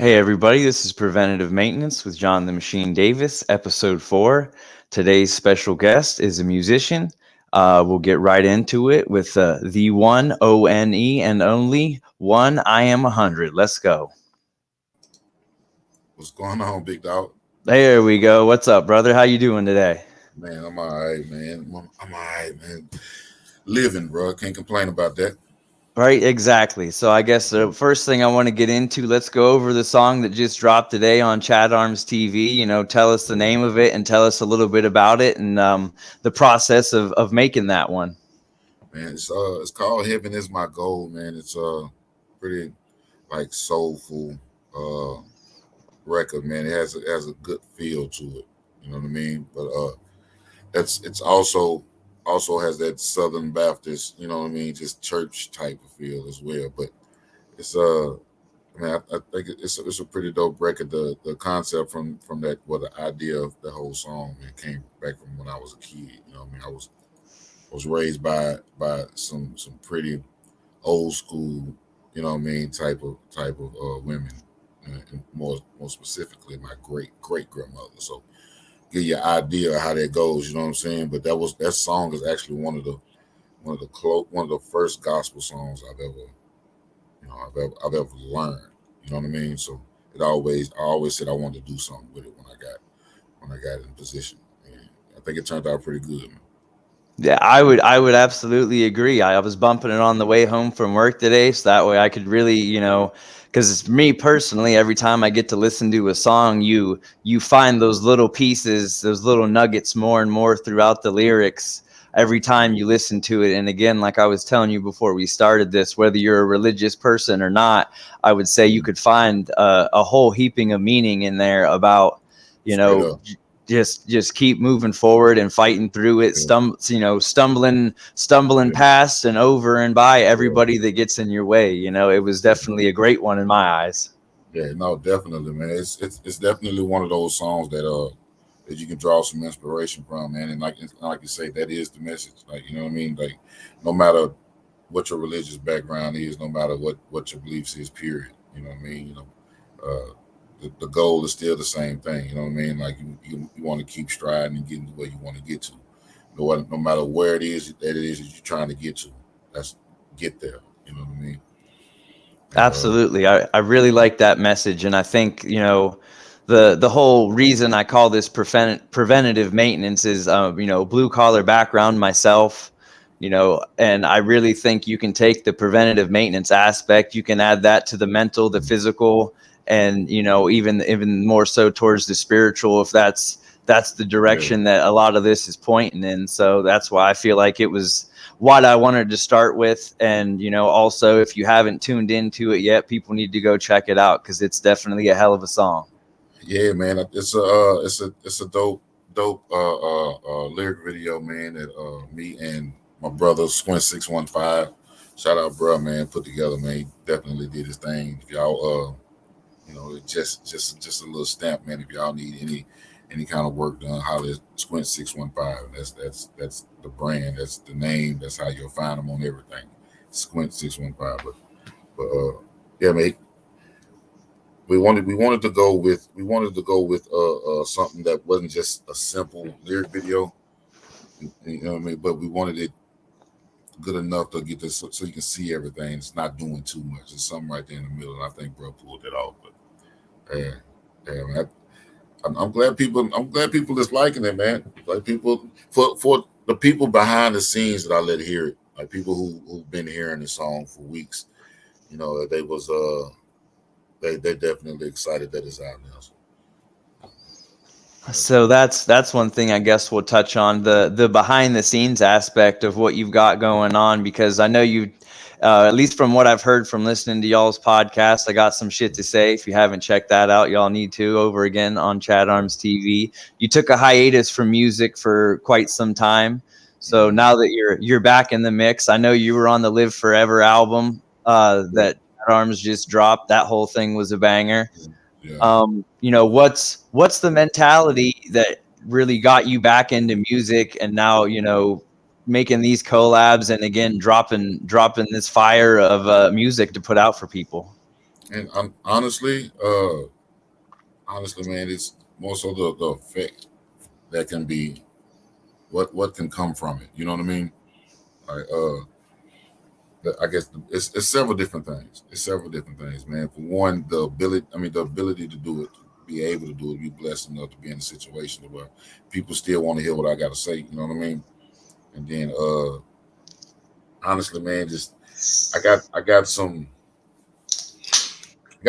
Hey everybody, this is Preventative Maintenance with John the Machine Davis, episode 4. Today's special guest is a musician. We'll get right into it with the one O.N.E and only one I Am 100. Let's go. What's going on, big dog? There we go. What's up, brother? How you doing today? Man, I'm all right, man. I'm all right, man. Living, bro. Can't complain about that. Right, exactly. So I guess the first thing I want to get into, let's go over the song that just dropped today on Chat Arms TV. Tell us the name of it and tell us a little bit about it and the process of making that one. Man, it's called Heaven Is My Goal, man. It's pretty like soulful record, man. It has a good feel to it. You know what I mean? But it's also has that Southern Baptist, you know what I mean, just church type of feel as well. But it's man, I think it's a pretty dope record. The concept from that, well, the idea of the whole song, man, came back from when I was a kid. You know, what I mean, I was raised by some pretty old school, you know what I mean, type of women, and more specifically my great grandmother. So get your idea of how that goes. You know what I'm saying? But that song is actually one of the first gospel songs I've ever learned. You know what I mean? So I always said I wanted to do something with it when I got in position. And I think it turned out pretty good, man. Yeah, I would absolutely agree. I was bumping it on the way home from work today, so that way I could really, because me personally, every time I get to listen to a song, you find those little pieces, those little nuggets more and more throughout the lyrics every time you listen to it. And again, like I was telling you before we started this, whether you're a religious person or not, I would say you could find a whole heaping of meaning in there about, you Straight know, up. just keep moving forward and fighting through it, Yeah, stumbling yeah, past and over and by yeah. everybody that gets in your way. It was definitely a great one in my eyes. Yeah, no, definitely, man. It's definitely one of those songs that you can draw some inspiration from, man. And like you say, that is the message. Like, you know what I mean? Like, no matter what your religious background is, no matter what your beliefs is, period. You know what I mean? The goal is still the same thing. You know what I mean? Like, you want to keep striding and getting to where you want to get to. No matter where it is that you're trying to get to. That's get there. You know what I mean? And Absolutely. I really like that message. And I think, the whole reason I call this preventative maintenance is, blue collar background myself, and I really think you can take the preventative maintenance aspect, you can add that to the mental, the physical, and, even more so towards the spiritual, if that's the yeah, direction that a lot of this is pointing in. So that's why I feel like it was what I wanted to start with. And, also, if you haven't tuned into it yet, people need to go check it out because it's definitely a hell of a song. yeah, man. It's a dope lyric video, man. That me and my brother Squint 615, shout out, bro, man, put together, man. He definitely did his thing. If y'all just a little stamp, man. If y'all need any kind of work done, holler at Squint 615. That's the brand. That's the name. That's how you'll find them on everything. Squint 615. But yeah, man. We wanted to go with something that wasn't just a simple lyric video. You know what I mean? But we wanted it good enough to get this so you can see everything. It's not doing too much. It's something right there in the middle, and I think bro pulled it off. But yeah, man. I'm glad people is liking it, man. Like, people, for the people behind the scenes that I let hear it, like people who've been hearing the song for weeks. They definitely excited that it's out now. So, So that's one thing I guess we'll touch on, the behind the scenes aspect of what you've got going on, because I know you, at least from what I've heard from listening to y'all's podcast, I got some shit to say. If you haven't checked that out, y'all need to, over again on Chat Arms TV. You took a hiatus from music for quite some time, so mhm. now that you're back in the mix, I know you were on the Live Forever album Yeah, that Chat Arms just dropped. That whole thing was a banger. yeah. What's the mentality that really got you back into music, and now, making these collabs and again dropping this fire of music to put out for people? And honestly, man, it's more so the effect that can be what can come from it. You know what I mean? Like I guess it's several different things. It's several different things, man. For one, the ability to do it, to be able to do it, be blessed enough to be in a situation where people still want to hear what I got to say. You know what I mean? And then, honestly, man, just I got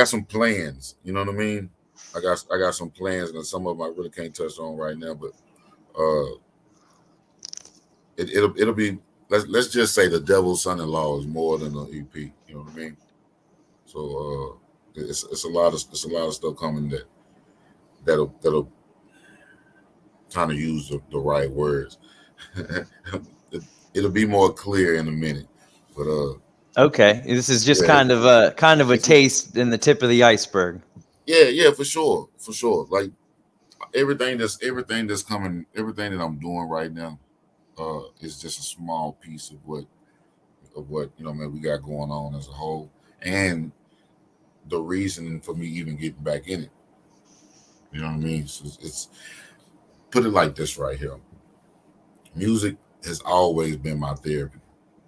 some plans. You know what I mean? I got some plans, and some of them I really can't touch on right now. But uh, it'll be let's just say the Devil's Son-in-Law is more than an EP. You know what I mean? So it's a lot of stuff coming that'll kind of use the right words. It'll be more clear in a minute, but Okay, this is just yeah, kind of a this is taste in the tip of the iceberg. yeah, for sure, for sure. Like everything that's coming, everything that I'm doing right now, is just a small piece of what man we got going on as a whole, and the reason for me even getting back in it. You know what I mean? So it's put it like this right here. Music has always been my therapy.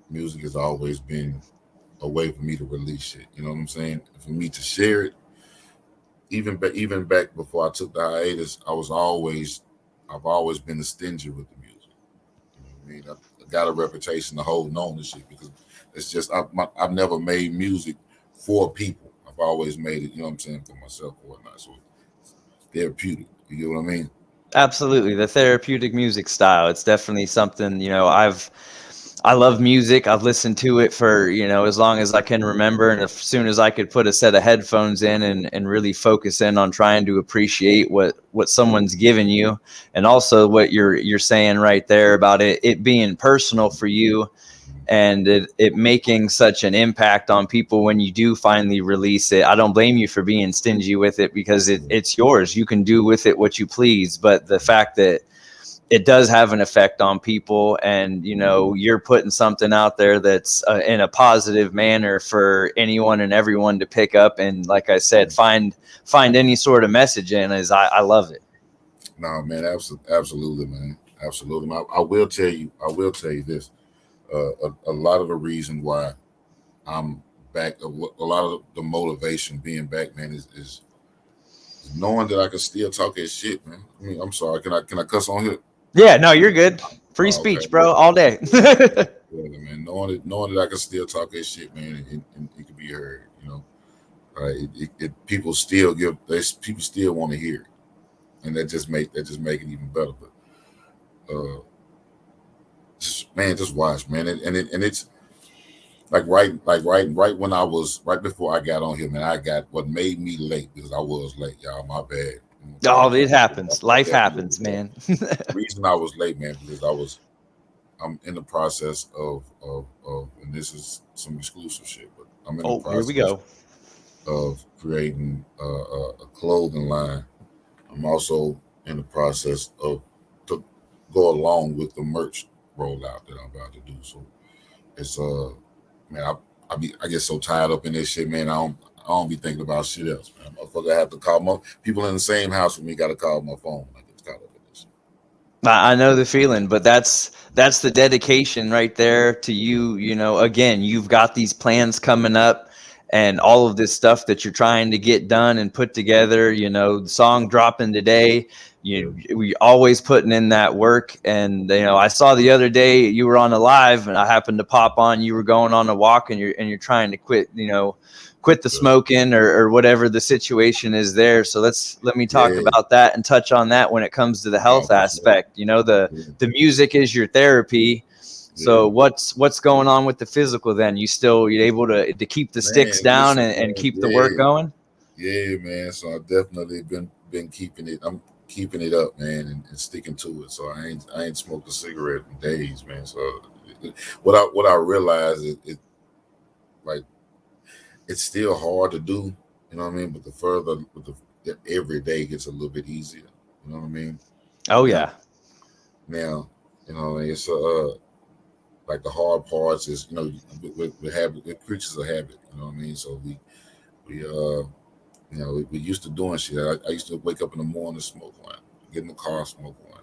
Music has always been a way for me to release shit. You know what I'm saying? For me to share it, even back before I took the hiatus, I've always been a stingy with the music. You know what I mean? I got a reputation of holding on to shit because it's just I've never made music for people. I've always made it, you know what I'm saying, for myself or whatnot. So it's therapeutic. You get what I mean? Absolutely, the therapeutic music style. It's definitely something, I love music. I've listened to it for, as long as I can remember. And as soon as I could put a set of headphones in and really focus in on trying to appreciate what someone's giving you. And also what you're saying right there about it being personal for you, and it making such an impact on people when you do finally release it. I don't blame you for being stingy with it, because it's yours. You can do with it what you please. But the fact that it does have an effect on people, and you're putting something out there that's in a positive manner for anyone and everyone to pick up, and like I said, find any sort of message in, is I love it. No, man, absolutely, man, absolutely. I will tell you this. A lot of the reason why I'm back, a lot of the motivation being back, man, is knowing that I can still talk that shit, man. I mean, I'm sorry, can I cuss on here? Yeah, no, you're good. Free Oh, okay, speech, bro, all day. yeah, man. Knowing that I can still talk that shit, man, and it can be heard, you know. People still people still want to hear it, and that just make it even better. But uh, just watch, man, and it's like right when I was right before I got on here, man. I got what made me late because I was late, y'all. My bad. Oh, it happens. I Life definitely happens, was late. man. The reason I was late, man, because I'm in the process of and this is some exclusive shit, but I'm in the Oh, here we process go. of creating a clothing line. I'm also in the process of to go along with the merch rollout that I'm about to do. So it's man, I get so tied up in this shit, man. I don't be thinking about shit else, man. Motherfucker, I have to call my people in the same house with me. Got to call my phone. I get caught up in this. I know the feeling, but that's the dedication right there to you. Again, you've got these plans coming up, and all of this stuff that you're trying to get done and put together. The song dropping today. Yeah, We always putting in that work. And I saw the other day you were on a live, and I happened to pop on. You were going on a walk, and you're trying to quit the yeah, smoking, or whatever the situation is there. So let me talk yeah. about that and touch on that when it comes to the No, health for sure. aspect. The music is your therapy. Yeah, So what's going on with the physical then? You're able to keep the sticks man. down, Listen, and man. keep the work Yeah, going? yeah, man. So I definitely been keeping it. I'm keeping it up, man, and sticking to it. So I ain't smoked a cigarette in days, man. So what I realized is like it's still hard to do. You know what I mean? But the further with the every day gets a little bit easier. You know what I mean? Oh Now yeah. now it's like the hard parts is we have creatures of habit. You know what I mean? So We we used to doing shit. I used to wake up in the morning, smoke one, get in the car, smoke one.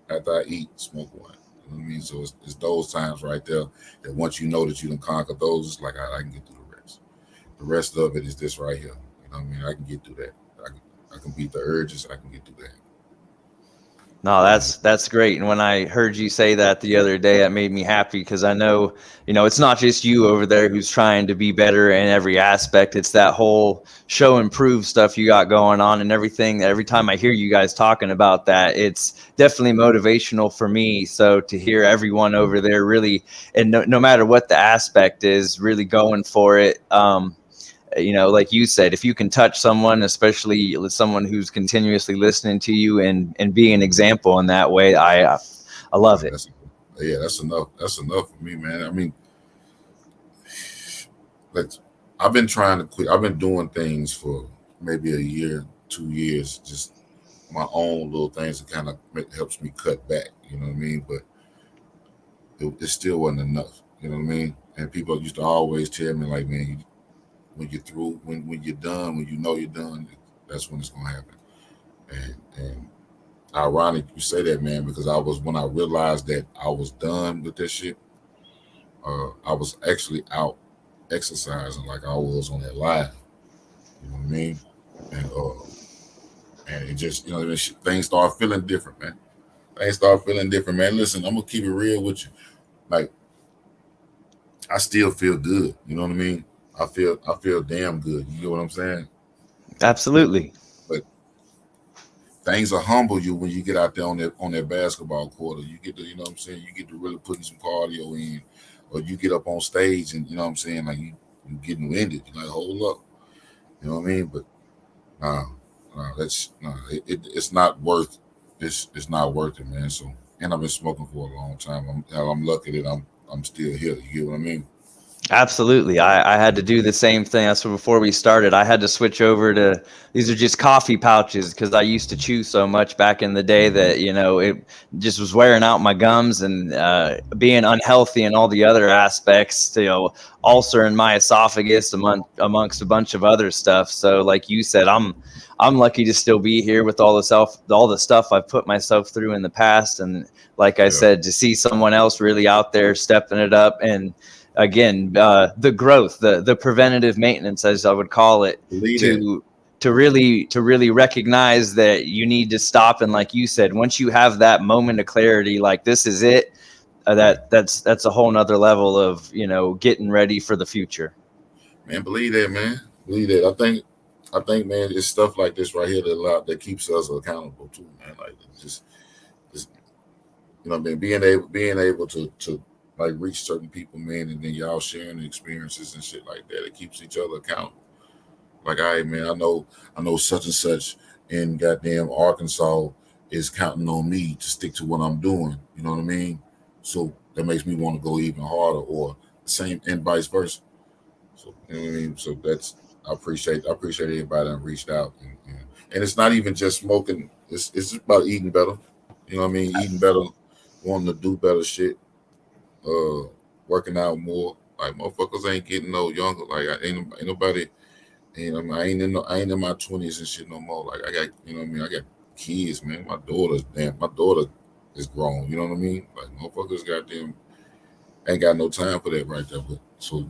After I eat, smoke one. You know what I mean? So it's those times right there that once you know that you done conquered those, it's like I can get through the rest. The rest of it is this right here. You know what I mean? I can get through that. I can beat the urges. I can get through that. No, that's great. And when I heard you say that the other day, that made me happy because I know, it's not just you over there who's trying to be better in every aspect. It's that whole show and prove stuff you got going on and everything. Every time I hear you guys talking about that, it's definitely motivational for me. So to hear everyone over there really, and no matter what the aspect is, really going for it. Like you said, if you can touch someone, especially someone who's continuously listening to you and be an example in that way, I love it. That's that's enough. That's enough for me, man. I mean, like I've been trying to quit. I've been doing things for maybe a year, 2 years, just my own little things that kind of helps me cut back. You know what I mean? But it still wasn't enough. You know what I mean? And people used to always tell me like, man, when you're through, when you're done, when you know you're done, that's when it's gonna happen. And ironic you say that, man, because I was when I realized that I was done with this shit, I was actually out exercising like I was on that live. You know what I mean? And it just things start feeling different, man. Things start feeling different, man. Listen, I'm gonna keep it real with you. Like I still feel good. You know what I mean? I feel damn good. You get what I'm saying? But Absolutely. but things will humble you when you get out there on that basketball court. Or you get to, you know what I'm saying, you get to really putting some cardio in, or you get up on stage and you know what I'm saying, like you getting winded. You're like, hold up. You know what I mean? But nah, that's it's not worth it's not worth it, man. So and I've been smoking for a long time. I'm lucky that I'm still here. You get what I mean? Absolutely. I had to do the same thing. That's what before we started, I had to switch over to these are just coffee pouches because I used to chew so much back in the day that, it just was wearing out my gums and being unhealthy and all the other aspects, ulcer in my esophagus amongst a bunch of other stuff. So like you said, I'm lucky to still be here with all the stuff I've put myself through in the past. And like I Yeah. said, to see someone else really out there stepping it up and again, the growth, the preventative maintenance, as I would call it, Believe that. to to really recognize that you need to stop. And like you said, once you have that moment of clarity, like this is it, Right. that's a whole nother level of getting ready for the future. Man, believe that, man. Believe that. I think, man, it's stuff like this right here that keeps us accountable too, man. Like just you know, what I mean, being able to like reach certain people, man, and then y'all sharing the experiences and shit like that. It keeps each other accountable. Like, all right, man, I know such and such in goddamn Arkansas is counting on me to stick to what I'm doing. You know what I mean? So that makes me want to go even harder, or the same and vice versa. So you know what I mean. So that's I appreciate everybody that reached out, and it's not even just smoking. It's just about eating better. You know what I mean? Eating better, wanting to do better shit, uh, working out more. Like motherfuckers ain't getting no younger. Like ain't nobody. I ain't in my 20s and shit no more. Like I got, you know what I mean. I got kids, man. My daughter is grown. You know what I mean? Like motherfuckers, goddamn, ain't got no time for that right there. But so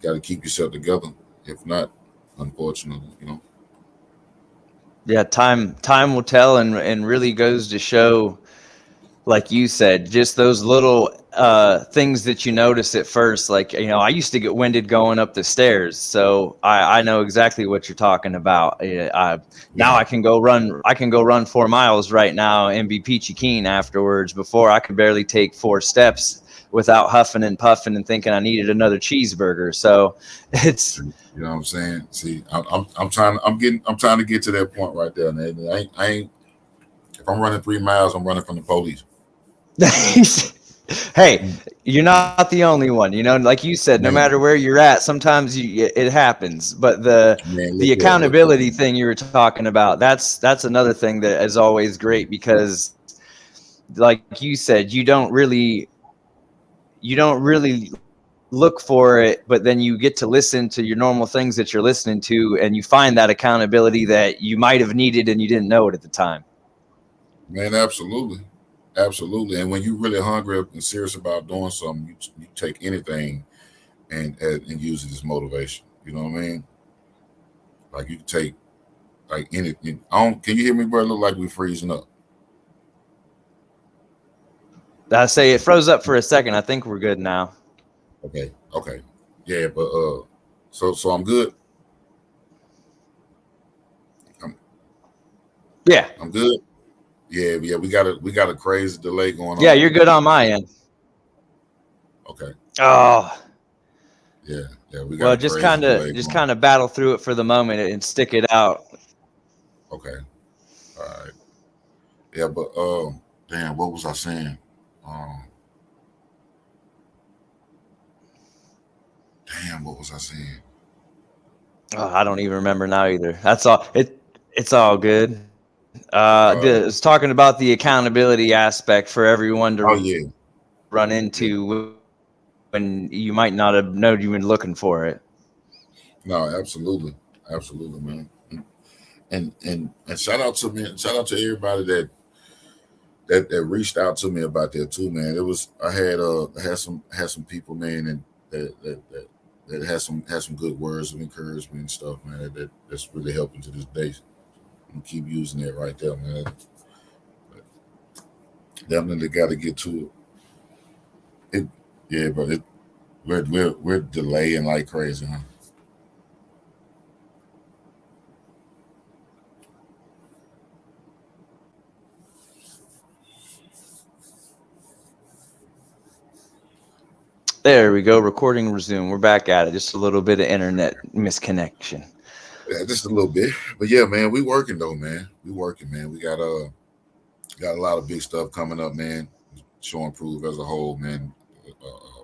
got to keep yourself together. If not, unfortunately, Yeah, time will tell, and really goes to show, like you said, just those little things that you notice at first. Like, I used to get winded going up the stairs, so I know exactly what you're talking about. Now yeah, I can go run 4 miles right now and be peachy keen afterwards. Before I could barely take 4 steps without huffing and puffing and thinking I needed another cheeseburger. So it's you know what I'm saying. See, I'm trying to get to that point right there, man. I ain't. If I'm running 3 miles, I'm running from the police. hey, you're not the only one. Like you said, no matter Man, where you're at, sometimes it happens. But the man, the look here. accountability thing you were talking about, that's another thing that is always great because, like you said, you don't really look for it, but then you get to listen to your normal things that you're listening to, and you find that accountability that you might have needed and you didn't know it at the time. Man, absolutely. Absolutely. And when you're really hungry and serious about doing something, you take anything and use it as motivation. You know what I mean? Like you can take like anything. I don't, can you hear me, bro? It look like we're freezing up. I say it froze up for a second. I think we're good now. Okay. Okay. Yeah, but so I'm good. I'm Yeah. I'm good. Yeah, yeah, we got a crazy delay going Yeah, on. you're good on my end. Okay. Oh, Yeah, yeah, we got well, a crazy delay just going. kind of battle through it for the moment and stick it out. Okay. All right. Yeah, but damn, what was I saying? Um damn, what was I saying? Oh, I don't even remember now either. That's all. It's all good. Uh It's talking about the accountability aspect for everyone to oh run yeah, into yeah. when you might not have known you were looking for it. No, absolutely. Absolutely, man. And shout out to me, shout out to everybody that reached out to me about that too, man. It was I had some people, man, and that had some good words of encouragement and stuff, man. That's really helping to this day. And keep using it right there, man. Definitely got to get to it. Yeah, but we're delaying like crazy, huh? There we go. Recording resume. We're back at it. Just a little bit of internet misconnection. Yeah, just a little bit, but yeah, man, we working though, man. We working, man. We got a lot of big stuff coming up, man. Show and Prove as a whole, man.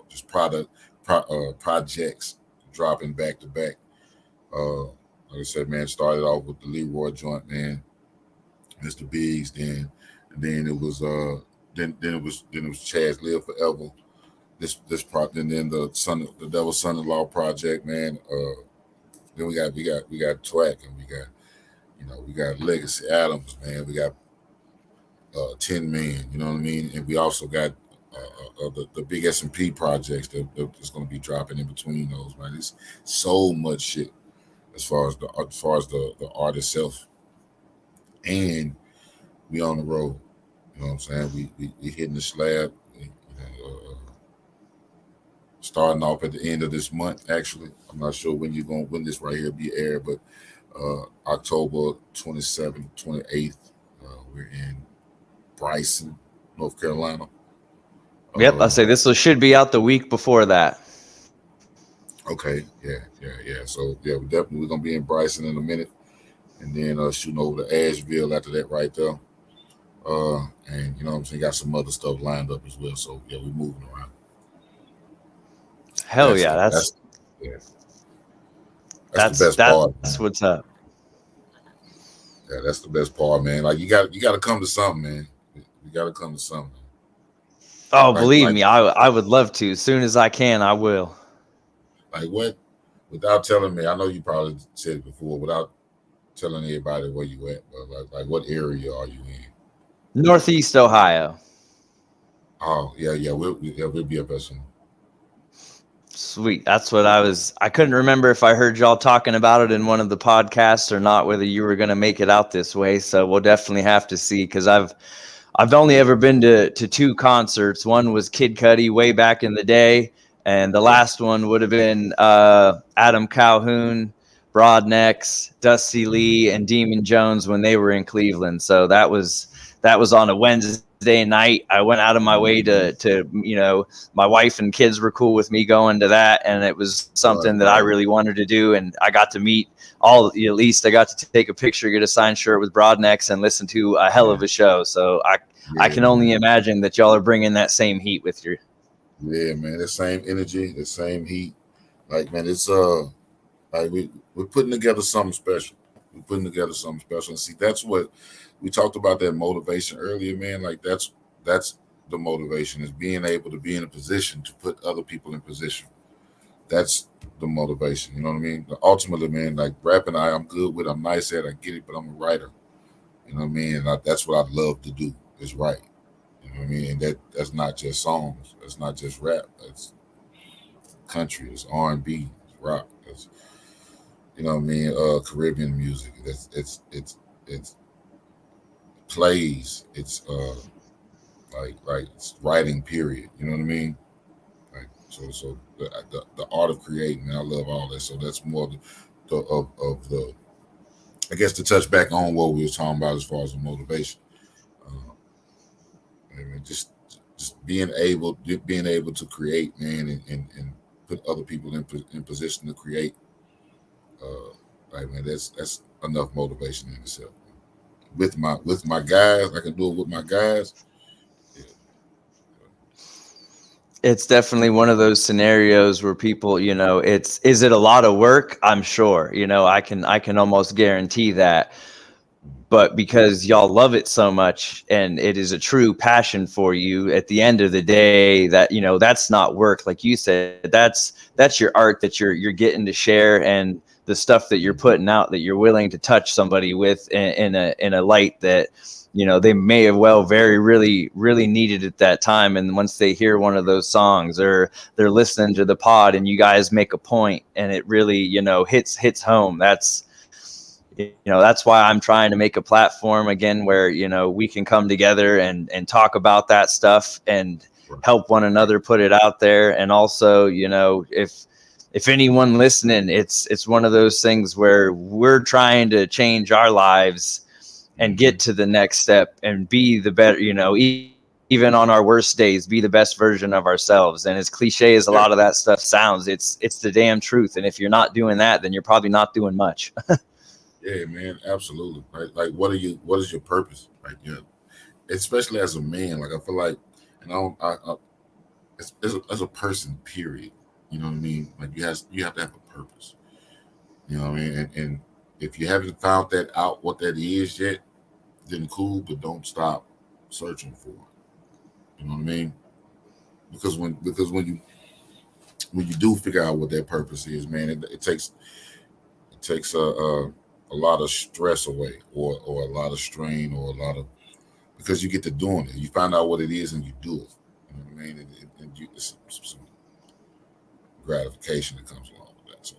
Just projects dropping back to back. Like I said, man, started off with the Leroy joint, man, Mr. Biggs, and then it was then it was Chaz Live Forever. And then the Devil's Son-in-Law project, man. Then we got Twack, and we got Legacy Adams, man. We got 10 Man, you know what I mean? And we also got the big S&P projects that's going to be dropping in between those, man. It's so much shit as far as the art itself, and we on the road. You know what I'm saying? We hitting the slab. Starting off at the end of this month. Actually, I'm not sure when this right here be aired, but October 27th, 28th, we're in Bryson, North Carolina. Yep, I Uh, say this should be out the week before that. okay, yeah. So yeah, we're gonna be in Bryson in a minute, and then shooting over to Asheville after that, right there. And you know what I'm saying, got some other stuff lined up as well. So yeah, we're moving around. Hell That's yeah, the that's that's yeah, that's the best that's part, what's man. up. Yeah, that's the best part, man. Like you got to come to something, man. You got to come to something. Oh, Like believe like me, I would love to. As soon as I can, I will. like what? Without telling me, I know you probably said it before. Without telling everybody where you at, but like what area are you in? Northeast Ohio. Oh yeah, we'll be up there soon. Sweet. That's what I couldn't remember if I heard y'all talking about it in one of the podcasts or not, whether you were going to make it out this way. So we'll definitely have to see, because I've only ever been to two concerts. One was Kid Cudi way back in the day, and the Yeah, last one would have been Adam Calhoun, Broadnex, Dusty Lee, and Demon Jones when they were in Cleveland. So that was on a Wednesday night. I went out of my way to my wife and kids were cool with me going to that, and it was something that I right. really wanted to do, and I got to meet at least I got to take a picture, get a signed shirt with Broadnex, and listen to a hell Yeah, of a show. So I yeah, can only man. imagine that y'all are bringing that same heat with you. Yeah, man. The same energy, the same heat. Like man, it's like we're putting together something special. We're putting together something special. And see, that's what we talked about, that motivation earlier, man. Like that's the motivation, is being able to be in a position to put other people in position. That's the motivation. You know what I mean? Ultimately, man, like rapping, I'm good with. I'm nice at. I get it, but I'm a writer. You know what I mean? And that's what I love to do is write. You know what I mean? And that's not just songs. That's not just rap. That's country. It's R&B. It's rock. It's, you know what I mean? Caribbean music. It's plays. It's like it's writing. Period. You know what I mean? Like so the art of creating. Man, I love all that. So that's more of the, I guess, to touch back on what we were talking about as far as the motivation. Uh, I mean, just being able to create, man, and put other people in position to create. Uh, like, man, that's enough motivation in itself. With my guys, I can do it with my guys. Yeah, It's definitely one of those scenarios where people, it's is it a lot of work? I'm sure. I can almost guarantee that. But because y'all love it so much and it is a true passion for you, at the end of the day, that's not work. Like you said, that's your art that you're getting to share, and the stuff that you're putting out, that you're willing to touch somebody with in a light that they may have well very really needed at that time. And once they hear one of those songs, or they're listening to the pod and you guys make a point and it really hits home. That's why I'm trying to make a platform again where we can come together and talk about that stuff and right, help one another put it out there. And also, if anyone listening, it's one of those things where we're trying to change our lives and mm-hmm. get to the next step and be the better, even on our worst days, be the best version of ourselves. And as cliche as a lot of that Yeah, stuff sounds, it's the damn truth. And if you're not doing that, then you're probably not doing much. yeah, man, absolutely. Like, what is your purpose? Like, especially as a man, like I feel like, and I as a person, period. You know what I mean? Like you have to have a purpose. You know what I mean? And if you haven't found that out, what that is yet, then cool, but don't stop searching for it. You know what I mean? Because when you do figure out what that purpose is, man, it takes a lot of stress away, or a lot of strain, or a lot of, because you get to doing it. You find out what it is and you do it. You know what I mean? And there's some gratification that comes along with that. So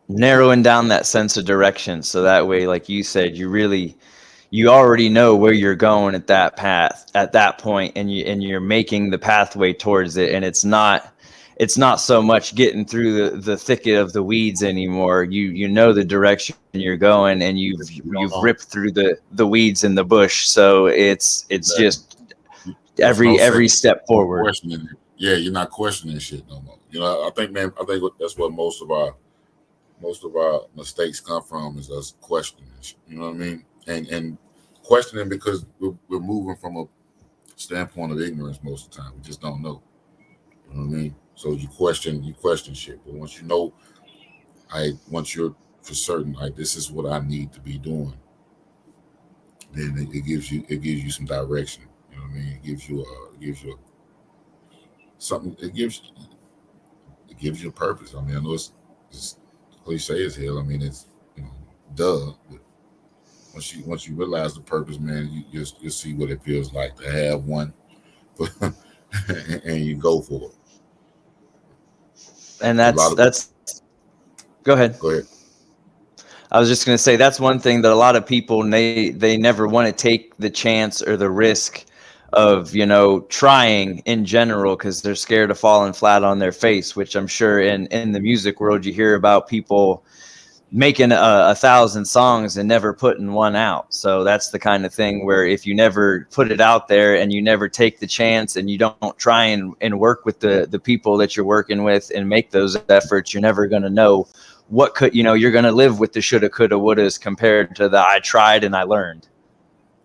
Narrowing down that sense of direction, so that way, like you said, you already know where you're going at that path at that point, and you're making the pathway towards it. And it's not so much getting through the thicket of the weeds anymore. You know the direction you're going, and if you you've don't ripped know through the weeds in the bush. So it's exactly, just there's no every second step forward. questioning it. Yeah, you're not questioning shit no more. I think, man, that's what most of our mistakes come from, is us questioning shit. You know what I mean? And questioning because we're moving from a standpoint of ignorance most of the time. We just don't know. You know what I mean? So you question shit. But once you're for certain, like, this is what I need to be doing, then it gives you some direction. You know what I mean? It gives you something. It gives you a purpose. I mean, I know it's cliche as hell. I mean, it's, duh. But once you realize the purpose, man, you'll see what it feels like to have one, and you go for it. And A lot of that's go ahead. Go ahead. I was just going to say that's one thing that a lot of people, they never want to take the chance or the risk of trying in general, because they're scared of falling flat on their face. Which I'm sure in the music world you hear about people making a thousand songs and never putting one out. So that's the kind of thing where if you never put it out there and you never take the chance and you don't try and work with the people that you're working with and make those efforts, you're never going to know what could, you're going to live with the shoulda, coulda, wouldas compared to the I tried and I learned.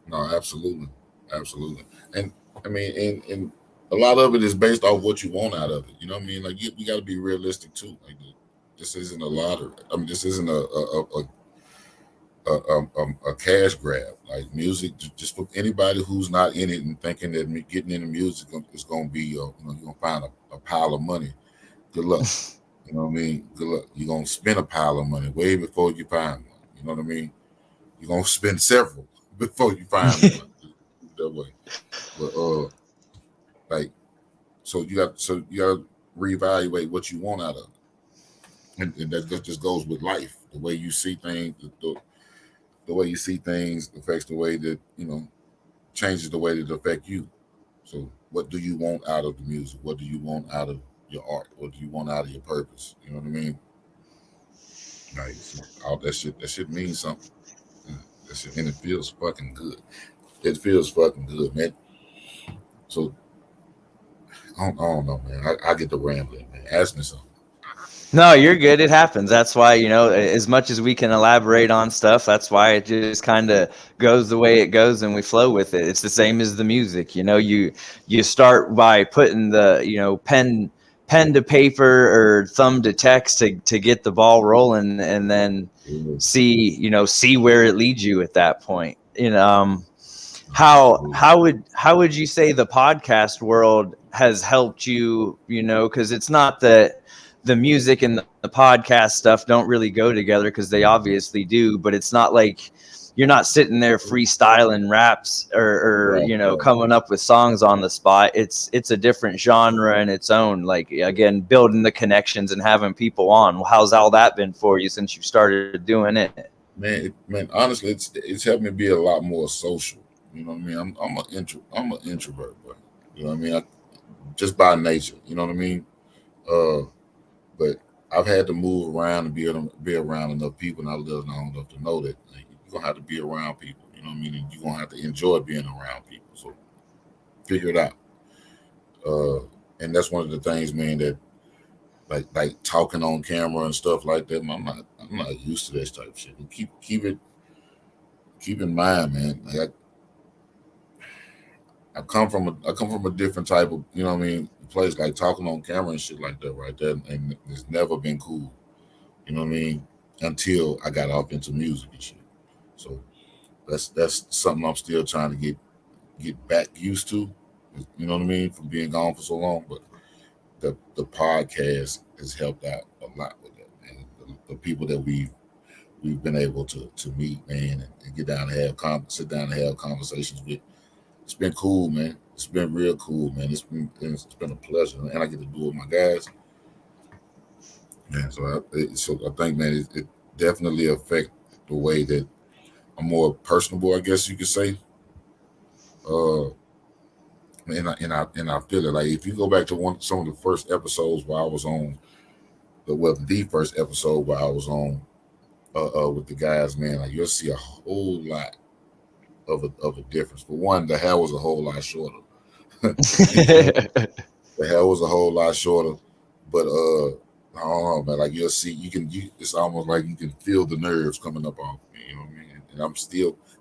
No, absolutely, absolutely. And I mean, and a lot of it is based off what you want out of it. You know what I mean? Like, you got to be realistic too. Like, this isn't a lottery. I mean, this isn't a cash grab. Like music, just for anybody who's not in it and thinking that getting into music is going to be, you're going to find a pile of money. Good luck. You know what I mean? Good luck. You're going to spend a pile of money way before you find one. You know what I mean? You're going to spend several before you find one. That way. But, like, so you got to reevaluate what you want out of it. And that just goes with life. The way you see things, the way you see things affects the way that, changes the way that it affect you. So what do you want out of the music? What do you want out of your art? What do you want out of your purpose? You know what I mean? Like, so all that shit means something. Yeah, that shit, and it feels fucking good. It feels fucking good, man. So I don't know, man. I get the rambling, man. Ask me something. No, you're good. It happens. That's why, as much as we can elaborate on stuff, that's why it just kind of goes the way it goes and we flow with it. It's the same as the music. You start by putting the, pen to paper or thumb to text to get the ball rolling, and then Yeah, see where it leads you at that point. absolutely. How would you say the podcast world has helped you, because it's not that the music and the podcast stuff don't really go together, because they obviously do, but it's not like you're not sitting there freestyling raps or Right, right. coming up with songs on the spot. It's a different genre in its own, like, again, building the connections and having people on. How's all that been for you since you started doing it? Man, honestly, it's helped me be a lot more social. You know what I mean? I'm an introvert, bro. You know what I mean? Just by nature. You know what I mean? Uh, but I've had to move around and be around enough people, and I live long enough to know that, like, you're gonna have to be around people. You know what I mean? And you're gonna have to enjoy being around people. So figure it out. Uh, and that's one of the things, man, that like talking on camera and stuff like that. I'm not used to this type of shit. And keep in mind, man. Like, I come from a different type of, what I mean, place, like talking on camera and shit like that, right there, and it's never been cool. You know what I mean? Until I got off into music and shit. So that's something I'm still trying to get back used to. You know what I mean? From being gone for so long, but the podcast has helped out a lot with that, man. The people that we've been able to meet, man, and get down and sit down and have conversations with. It's been cool, man. It's been real cool, man. It's been a pleasure, and I get to do it with my guys. Yeah, so I think, man, it definitely affect the way that I'm more personable, I guess you could say. Uh, and I feel it. Like, if you go back to some of the first episodes where I was on, the first episode where I was on, with the guys, man, like, you'll see a whole lot of a difference. For one, the hair was a whole lot shorter. You feel me? The hair was a whole lot shorter, but I don't know, man. Like, you'll see, it's almost like you can feel the nerves coming up off me. You know what I mean? And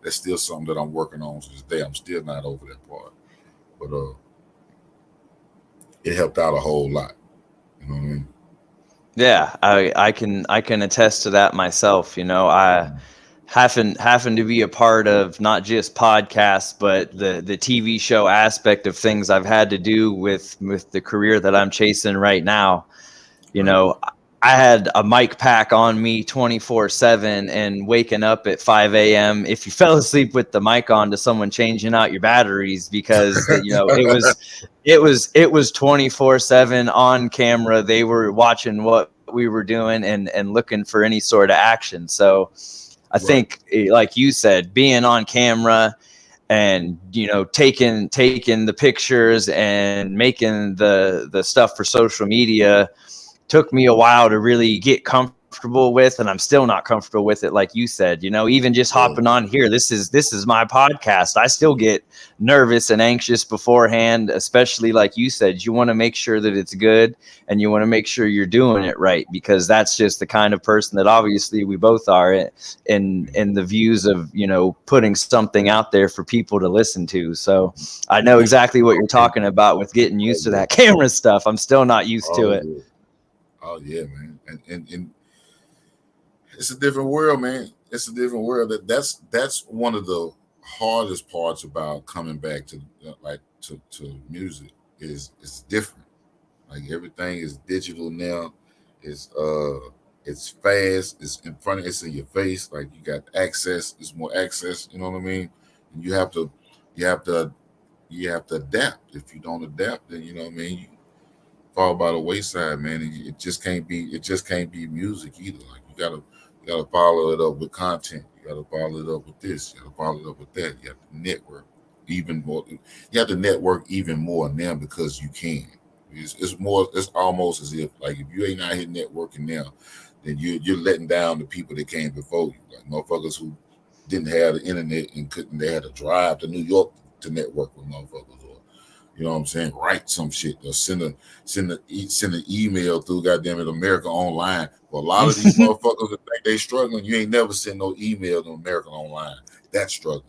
that's still something that I'm working on to this day. I'm still not over that part, but it helped out a whole lot. You know what I mean? Yeah, I can attest to that myself. I happen to be a part of not just podcasts, but the TV show aspect of things. I've had to do with the career that I'm chasing right now. You Right. know, I had a mic pack on me 24/7, and waking up at 5 a.m. if you fell asleep with the mic on, to someone changing out your batteries, because it was 24/7 on camera. They were watching what we were doing and looking for any sort of action. So I Right. think, like you said, being on camera and taking the pictures and making the stuff for social media took me a while to really get comfortable with, and I'm still not comfortable with it. Like you said, even just Yeah. hopping on here, this is my podcast. I still get nervous and anxious beforehand, especially like you said. You want to make sure that it's good, and you want to make sure you're doing it right, because that's just the kind of person that obviously we both are, in the views of putting something out there for people to listen to. So I know exactly what you're And, talking about with getting oh used to yeah. that camera stuff. I'm still not used to Oh it. yeah. Oh yeah, man. And It's a different world, man. It's a different world. That's one of the hardest parts about coming back to to music is it's different. Like everything is digital now. It's it's fast. It's in front of. It's in your face. Like you got access. It's more access. You know what I mean? And you have to, you have to adapt. If you don't adapt, then you know what I mean. You fall by the wayside, man. And it just can't be. It just can't be music either. Like you gotta follow it up with content. You gotta follow it up with this. You gotta follow it up with that. You have to network even more. You have to network even more now because you can. It's more. It's almost as if like if you ain't out here networking now, then you're letting down the people that came before you, like motherfuckers who didn't have the internet and couldn't. They had to drive to New York to network with motherfuckers, or you know what I'm saying, write some shit or send an email through goddamn it America Online. For a lot of these motherfuckers that think they struggling, you ain't never send no email to America Online. That's struggling.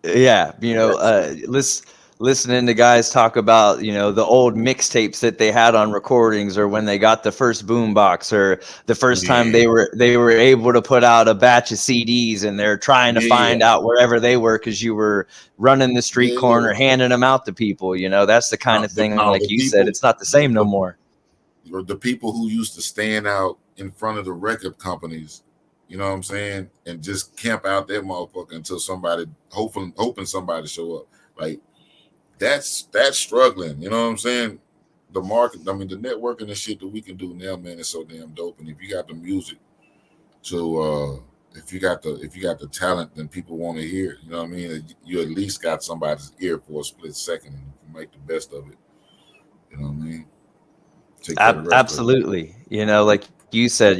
Yeah, That's listening to guys talk about, the old mixtapes that they had on recordings, or when they got the first boombox, or the first time yeah, they were able to put out a batch of CDs, and they're trying to yeah, find out wherever they were because you were running the street yeah. corner handing them out to people. That's the kind Now, of thing, now like the you said, people, it's not the same no more. the people who used to stand out in front of the record companies, you know what I'm saying, and just camp out that motherfucker until somebody, hoping somebody show up. Like that's struggling. You know what I'm saying? The market, I mean, the networking and shit that we can do now, man, is so damn dope. And if you got the music to, if you got the talent, then people want to hear it. You know what I mean? You at least got somebody's ear for a split second, and you can make the best of it. You know what I mean? Take care of the rest of it. Absolutely. Like you said,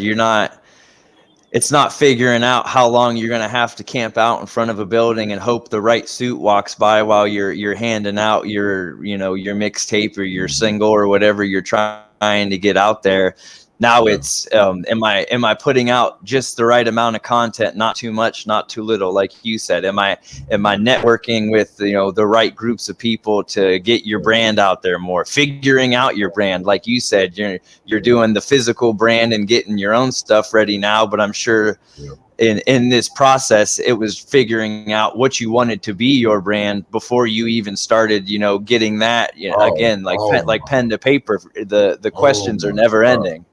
it's not figuring out how long you're going to have to camp out in front of a building and hope the right suit walks by while you're handing out your mixtape or your single or whatever you're trying to get out there. Now it's, Yeah. am I putting out just the right amount of content, not too much, not too little, like you said? Am I networking with the right groups of people to get your brand out there more, figuring out your brand? Like you said, you're doing the physical brand and getting your own stuff ready now, but I'm sure Yeah. in this process it was figuring out what you wanted to be your brand before you even started getting that. Oh, Again, like oh like my, pen to paper, the oh questions are my never God. ending.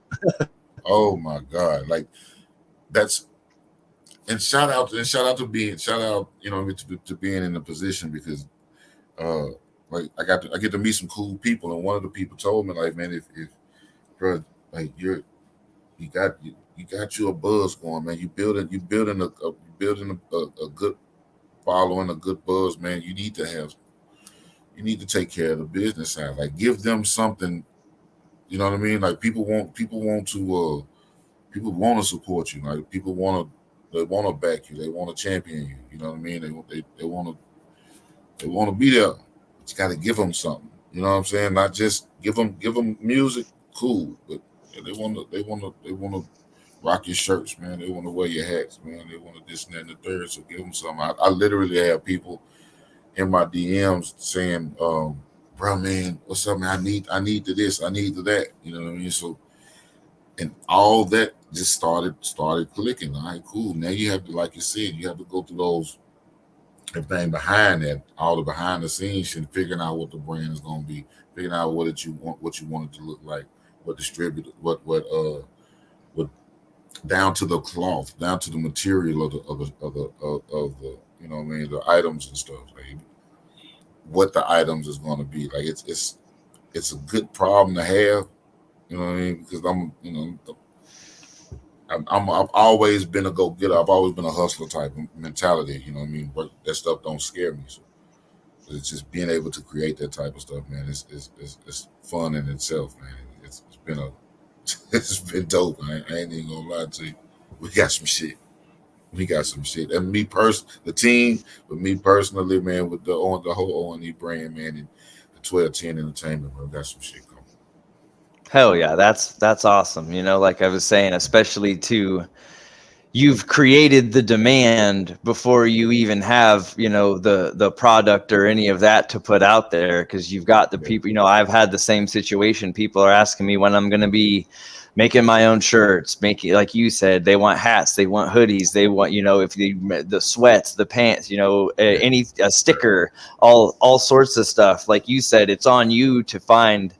Oh my God. Like that's and shout out to being shout out, you know, to being in the position because uh like I get to meet some cool people, and one of the people told me like, man, if bro, like you got you a buzz going, man. You building a good following, a good buzz, man. You need to take care of the business side. Like give them something, you know what I mean? Like people want to support you. Like people want to, they want to back you. They want to champion you. You know what I mean? They want to be there. But you got to give them something. You know what I'm saying? Not just give them music, cool, but yeah, they want to rock your shirts, man. They want to wear your hats, man. They want to this and that and the third. So give them something. I literally have people in my DMs saying, "Bro, man, what's up, man? I need to this, I need to that." You know what I mean? So and all that just started clicking. All right, cool. Now you have to, like you said, you have to go through those everything behind that, all the behind the scenes and figuring out what the brand is gonna be, figuring out what you want it to look like, what distributed, what down to the cloth, down to the material of the you know what I mean, the items and stuff. Like what the items is gonna be. Like it's a good problem to have. You know what I mean? Because I've always been a go getter. I've always been a hustler type of mentality. You know what I mean? But that stuff don't scare me. So it's just being able to create that type of stuff, man. It's fun in itself, man. It's been a it's been dope. I ain't even gonna lie to you. We got some shit. We got some shit. And the team, but me personally, man, with the whole O&E brand, man, and the 1210 Entertainment, bro, got some shit coming. Hell yeah, that's awesome. Like I was saying, especially to you've created the demand before you even have the product or any of that to put out there, because you've got the Yeah, people. I've had the same situation. People are asking me when I'm going to be making my own shirts, making, like you said, they want hats, they want hoodies, they want, if the sweats, the pants, Yeah, any a sticker, all sorts of stuff. Like you said, it's on you to find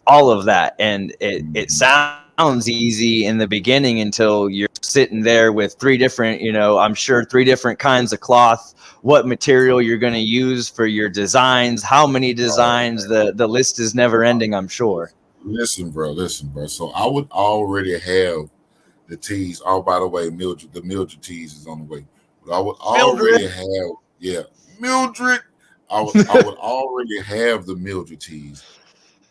all of that, and it mhm. sounds easy in the beginning until you're sitting there with three different, I'm sure three different kinds of cloth, what material you're going to use for your designs, how many Oh designs, man, the list is never ending, I'm sure. listen, bro. So I would already have the tees. Oh, by the way, Mildred, the Mildred tees is on the way. But I would already Mildred. have, yeah, Mildred. I would already have the Mildred tees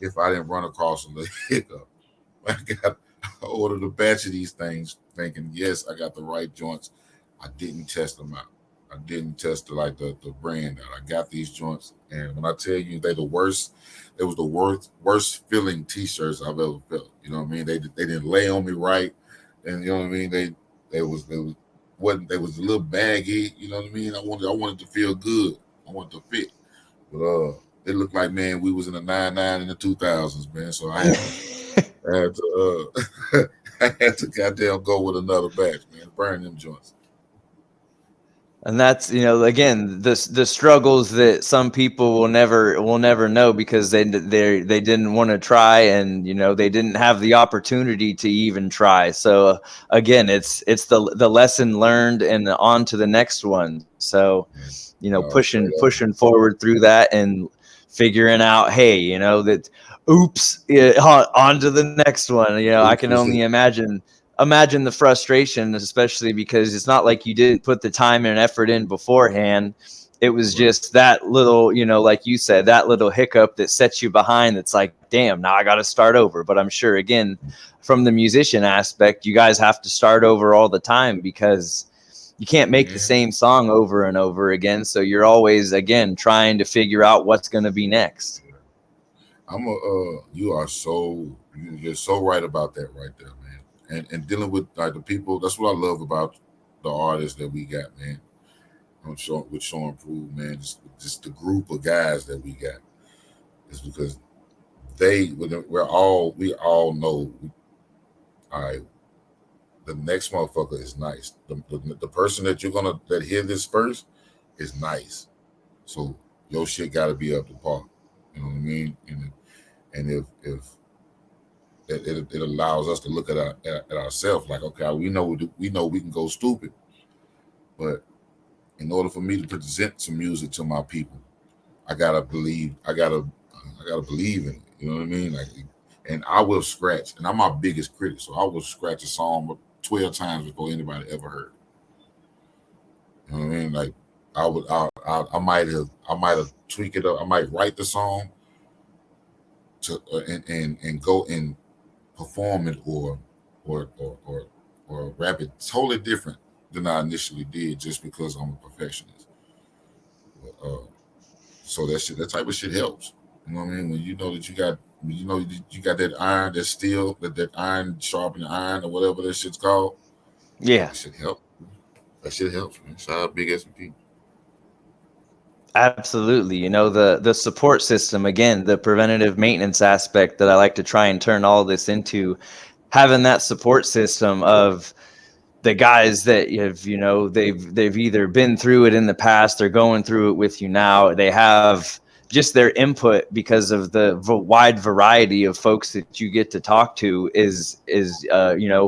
if I didn't run across a little hiccup. I I ordered a batch of these things, thinking, yes, I got the right joints. I didn't test them out. I didn't test the brand out. I got these joints, and when I tell you they the worst, it was the worst feeling t-shirts I've ever felt. You know what I mean? They didn't lay on me right, and you know what I mean. They was wasn't they was a little baggy. You know what I mean? I wanted to feel good. I wanted to fit, but it looked like, man, we was in the 99 and the 2000s, man. So I had to I had to goddamn go with another batch, man. Burn them joints. And that's, again, the struggles that some people will never know, because they didn't want to try, and they didn't have the opportunity to even try. So again, it's the lesson learned, and on to the next one. So Man. pushing Straight up. pushing forward through that, and figuring out, hey, that, oops, yeah, on to the next one. I can Oops, was only it? imagine the frustration, especially because it's not like you didn't put the time and effort in beforehand. It was Right. just that little, like you said, that little hiccup that sets you behind. That's like, damn, now I got to start over. But I'm sure, again, from the musician aspect, you guys have to start over all the time, because you can't make the Man, same song over and over again. So you're always, again, trying to figure out what's going to be next. you are you're so right about that right there, man. And dealing with like the people, that's what I love about the artists that we got, man. With Sean Prove, man, just the group of guys that we got is because we all know, all right, the next motherfucker is nice. The person that you're gonna that hear this first is nice. So your shit got to be up to par. You know what I mean? And if it allows us to look at ourselves like, okay, we know we can go stupid, but in order for me to present some music to my people, I gotta believe. I gotta believe in it. You know what I mean? Like, and I will scratch, and I'm my biggest critic, so I will scratch a song 12 times before anybody ever heard it. You know what I mean? Like, I might have tweak it up. I might write the song to and go and perform it, or rap it totally different than I initially did, just because I'm a perfectionist. So that type of shit helps. You know what I mean? When you got that iron, that steel, that iron sharpening iron, or whatever that shit's called. Yeah. That shit help. That shit helps, man. Shout out Big S&P. Absolutely. The support system, again, the preventative maintenance aspect that I like to try and turn all this into, having that support system of the guys that have, they've either been through it in the past, they're going through it with you now. They have just their input, because of the wide variety of folks that you get to talk to, is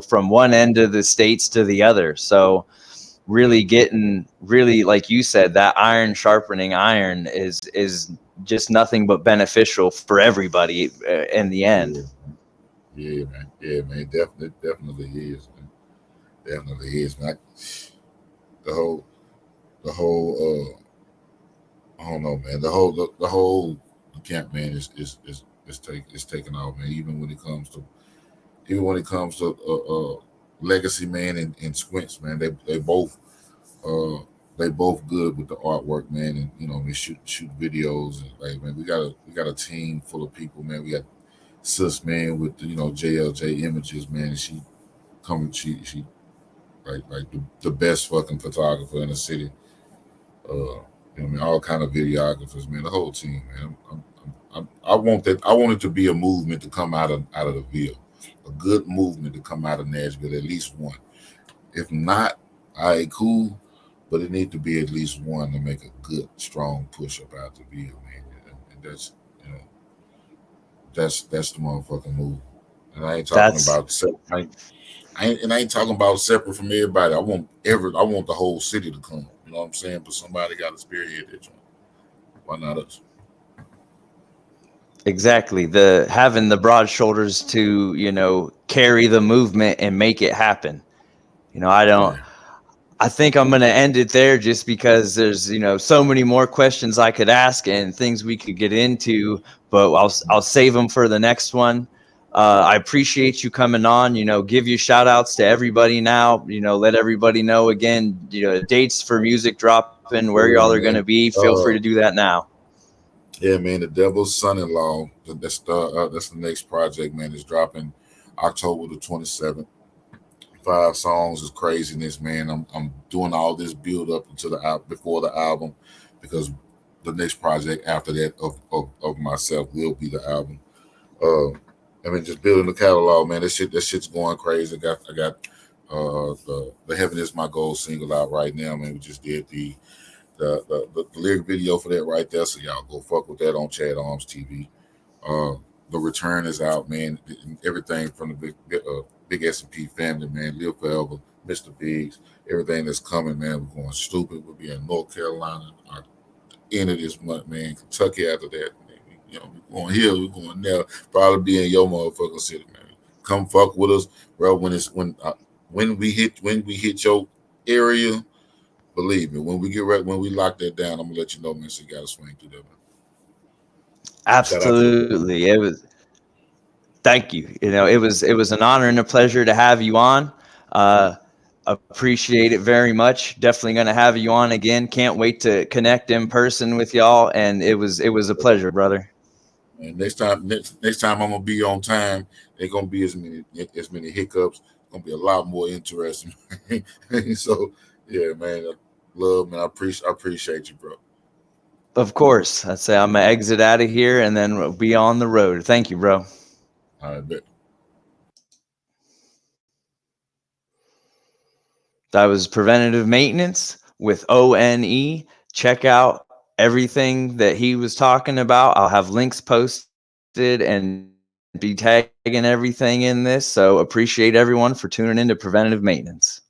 from one end of the states to the other. So really getting, really, like you said, that iron sharpening iron is just nothing but beneficial for everybody in the end. Yeah, yeah, man. Yeah, man. Definitely is, man. Definitely is, man. The whole, the whole. I don't know, man. The whole camp, man, is taking off, man. Even when it comes to legacy, man, and Squints, man. Uh they both good with the artwork, man, and we shoot videos, and like, man, we got a team full of people, man. We got Sis, man, with the, JLJ Images, man. And she like the best fucking photographer in the city. I mean, all kind of videographers, man. The whole team, man. I want that. I want it to be a movement to come out of the Ville. a good movement to come out of Nashville, at least one. If not, all right, cool, but it need to be at least one to make a good, strong push up out the field, man. And that's you know that's the motherfucking move. And I ain't talking That's about I ain't talking about separate from everybody. I want the whole city to come. You know what I'm saying? But somebody got to spearhead that joint. Why not us? exactly the having the broad shoulders to, carry the movement and make it happen. I don't. Yeah. I think I'm going to end it there just because there's, so many more questions I could ask and things we could get into, but I'll save them for the next one. I appreciate you coming on, give you shout outs to everybody now, let everybody know again, dates for music dropping, where y'all are Yeah, going to man. be. Feel free to do that now. Yeah, man. The Devil's Son-in-Law. That's the next project, man. It's dropping October the 27th. 5 songs is craziness, man. I'm doing all this build up until before the album, because the next project after that of myself will be the album. Uh, I mean, just building the catalog, man. That shit's going crazy. I got the Heaven Is My Goal single out right now, man. We just did the lyric video for that right there, so y'all go fuck with that on Chad Arms TV. Uh, the Return is out, man. Everything from the big S&P family, man. Live forever, Mr. Biggs. Everything that's coming, man. We're going stupid. We'll be in North Carolina end of this month, man. Kentucky after that. Man. We're going here. We're going there. Probably be in your motherfucking city, man. Come fuck with us, bro. When we hit your area, believe me. When we get ready, when we lock that down, I'm gonna let you know, man. So you gotta swing through that, man. Shout out to the boy. Absolutely. Thank you. It was an honor and a pleasure to have you on. Uh, Appreciate it very much. Definitely going to have you on again. Can't wait to connect in person with y'all. And it was a pleasure, brother. And next time I'm gonna be on time. Ain't gonna be as many hiccups. It's gonna be a lot more interesting. So yeah, man. Love, man. I appreciate you, bro. Of course. I'd say I'm gonna exit out of here and then we'll be on the road. Thank you, bro. All right, bet. That was preventative maintenance with O.N.E. Check out everything that he was talking about. I'll have links posted and be tagging everything in this. So appreciate everyone for tuning into preventative maintenance.